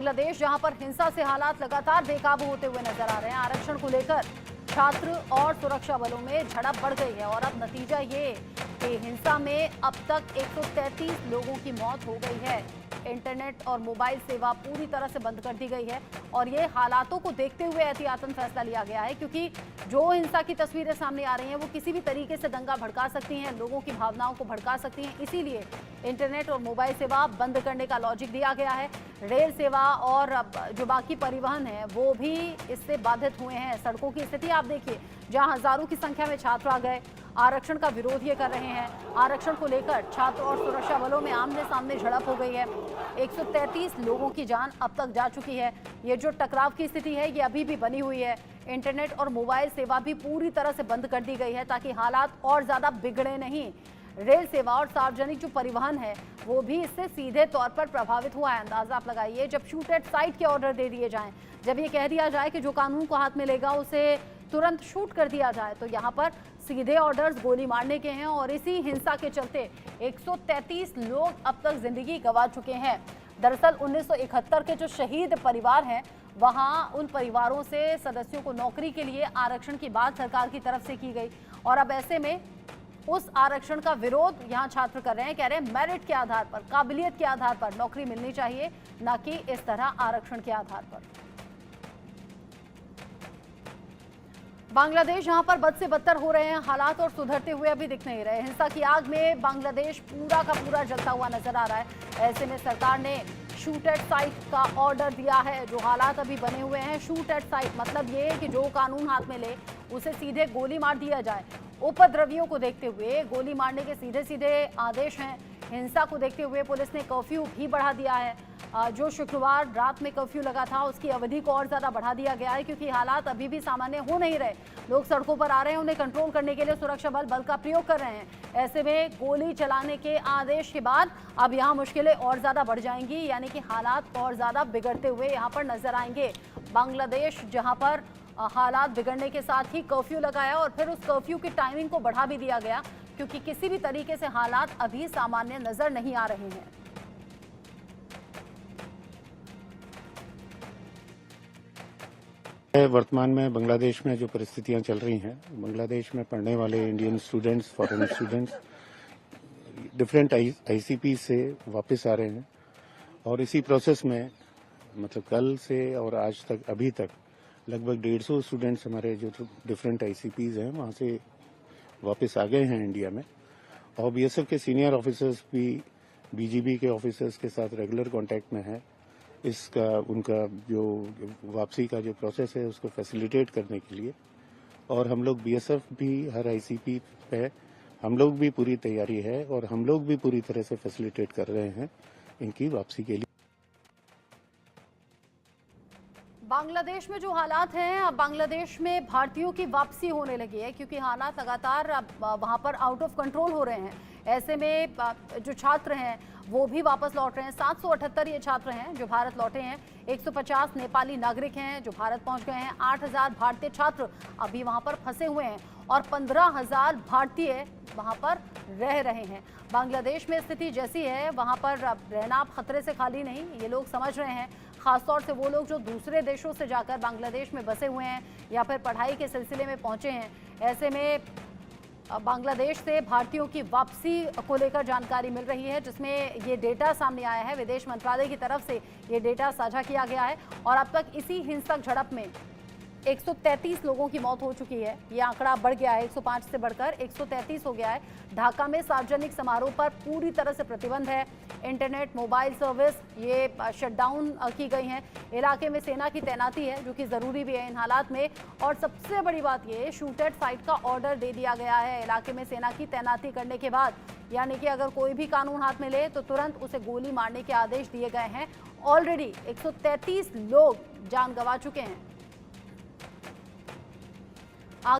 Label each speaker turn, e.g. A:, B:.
A: बांग्लादेश जहां पर हिंसा से हालात लगातार बेकाबू होते हुए नजर आ रहे हैं। आरक्षण को लेकर छात्र और सुरक्षा बलों में झड़प बढ़ गई है और अब नतीजा ये कि हिंसा में अब तक 133 लोगों की मौत हो गई है। इंटरनेट और मोबाइल सेवा पूरी तरह से बंद कर दी गई है और ये हालातों को देखते हुए एहतियातन फैसला लिया गया है, क्योंकि जो हिंसा की तस्वीरें सामने आ रही हैं वो किसी भी तरीके से दंगा भड़का सकती हैं, लोगों की भावनाओं को भड़का सकती हैं। इसीलिए इंटरनेट और मोबाइल सेवा बंद करने का लॉजिक दिया गया है। रेल सेवा और जो बाकी परिवहन है वो भी इससे बाधित हुए हैं। सड़कों की स्थिति आप देखिए, जहां हजारों की संख्या में छात्र आ गए, आरक्षण का विरोध ये कर रहे हैं। आरक्षण को लेकर छात्र और सुरक्षा बलों में आमने सामने झड़प हो गई है। 133 लोगों की जान अब तक जा चुकी है। ये जो टकराव की स्थिति है ये अभी भी बनी हुई है। इंटरनेट और मोबाइल सेवा भी पूरी तरह से बंद कर दी गई है ताकि हालात और ज्यादा बिगड़े नहीं। रेल सेवा और सार्वजनिक जो परिवहन है वो भी इससे सीधे तौर पर प्रभावित हुआ है। अंदाजा आप लगाइए, जब शूट एट साइट के ऑर्डर दे दिए जाएं, जब ये कह दिया जाए कि जो कानून को हाथ में लेगा उसे तुरंत शूट कर दिया जाए, तो यहाँ पर सीधे ऑर्डर्स गोली मारने के हैं और इसी हिंसा के चलते 133 लोग अब तक जिंदगी गंवा चुके हैं। दरअसल 1971 के जो शहीद परिवार हैं वहां उन परिवारों से सदस्यों को नौकरी के लिए आरक्षण की बात सरकार की तरफ से की गई और अब ऐसे में उस आरक्षण का विरोध यहाँ छात्र कर रहे हैं। कह रहे हैं मेरिट के आधार पर, काबिलियत के आधार पर नौकरी मिलनी चाहिए, ना कि इस तरह आरक्षण के आधार पर। बांग्लादेश जहां पर बद से बदतर हो रहे हैं हालात और सुधरते हुए अभी दिख नहीं रहे। हिंसा की आग में बांग्लादेश पूरा का पूरा जलता हुआ नजर आ रहा है। ऐसे में सरकार ने शूट एट साइट का ऑर्डर दिया है। जो हालात अभी बने हुए हैं, शूट एट साइट मतलब ये कि जो कानून हाथ में ले उसे सीधे गोली मार दिया जाए। उपद्रवियों को देखते हुए गोली मारने के सीधे सीधे आदेश हैं। हिंसा को देखते हुए पुलिस ने कर्फ्यू भी बढ़ा दिया है। जो शुक्रवार रात में कर्फ्यू लगा था उसकी अवधि को और ज्यादा बढ़ा दिया गया है, क्योंकि हालात अभी भी सामान्य हो नहीं रहे। लोग सड़कों पर आ रहे हैं, उन्हें कंट्रोल करने के लिए सुरक्षा बल का प्रयोग कर रहे हैं। ऐसे में गोली चलाने के आदेश के बाद अब यहाँ मुश्किलें और ज्यादा बढ़ जाएंगी, यानी कि हालात और ज्यादा बिगड़ते हुए यहाँ पर नजर आएंगे। बांग्लादेश जहाँ पर हालात बिगड़ने के साथ ही कर्फ्यू लगाया और फिर उस कर्फ्यू की टाइमिंग को बढ़ा भी दिया गया, क्योंकि किसी भी तरीके से हालात अभी सामान्य नजर नहीं आ रहे हैं।
B: वर्तमान में बांग्लादेश में जो परिस्थितियां चल रही हैं, बांग्लादेश में पढ़ने वाले Indian students, foreign students different ICP से वापस आ रहे हैं और इसी प्रोसेस में मतलब कल से और आज तक अभी तक लगभग 150 स्टूडेंट्स हमारे जो डिफरेंट आईसीपीज हैं वहां से वापस आ गए हैं इंडिया में। और बीएसएफ के सीनियर ऑफिसर्स भी बीजीबी के ऑफिसर्स के साथ रेगुलर कांटेक्ट में है। इसका उनका जो वापसी का जो प्रोसेस है उसको फैसिलिटेट करने के लिए, और हम लोग बीएसएफ भी हर आईसीपी पे हम लोग भी पूरी तैयारी है और हम लोग भी पूरी तरह से फैसिलिटेट कर रहे हैं इनकी वापसी के लिए।
A: बांग्लादेश में जो हालात हैं, अब बांग्लादेश में भारतीयों की वापसी होने लगी है, क्योंकि हालात लगातार वहां पर आउट ऑफ कंट्रोल हो रहे हैं। ऐसे में जो छात्र हैं वो भी वापस लौट रहे हैं। 778 ये छात्र हैं जो भारत लौटे हैं। 150 नेपाली नागरिक हैं जो भारत पहुंच गए हैं। 8000 भारतीय छात्र अभी वहां पर फंसे हुए हैं और 15000 भारतीय वहां पर रह रहे हैं। बांग्लादेश में स्थिति जैसी है वहां पर रहना खतरे से खाली नहीं, ये लोग समझ रहे हैं। खासतौर से वो लोग जो दूसरे देशों से जाकर बांग्लादेश में बसे हुए हैं या फिर पढ़ाई के सिलसिले में पहुंचे हैं। ऐसे में बांग्लादेश से भारतीयों की वापसी को लेकर जानकारी मिल रही है, जिसमें ये डेटा सामने आया है। विदेश मंत्रालय की तरफ से ये डेटा साझा किया गया है और अब तक इसी हिंसक झड़प में 133 लोगों की मौत हो चुकी है। ये आंकड़ा बढ़ गया है, 105 से बढ़कर 133 हो गया है। ढाका में सार्वजनिक समारोह पर पूरी तरह से प्रतिबंध है। इंटरनेट, मोबाइल सर्विस ये शटडाउन की गई हैं। इलाके में सेना की तैनाती है, जो कि ज़रूरी भी है इन हालात में। और सबसे बड़ी बात ये, शूट एट साइट का ऑर्डर दे दिया गया है इलाके में सेना की तैनाती करने के बाद, यानी कि अगर कोई भी कानून हाथ में ले तो तुरंत उसे गोली मारने के आदेश दिए गए हैं। ऑलरेडी 133 लोग जान गंवा चुके हैं।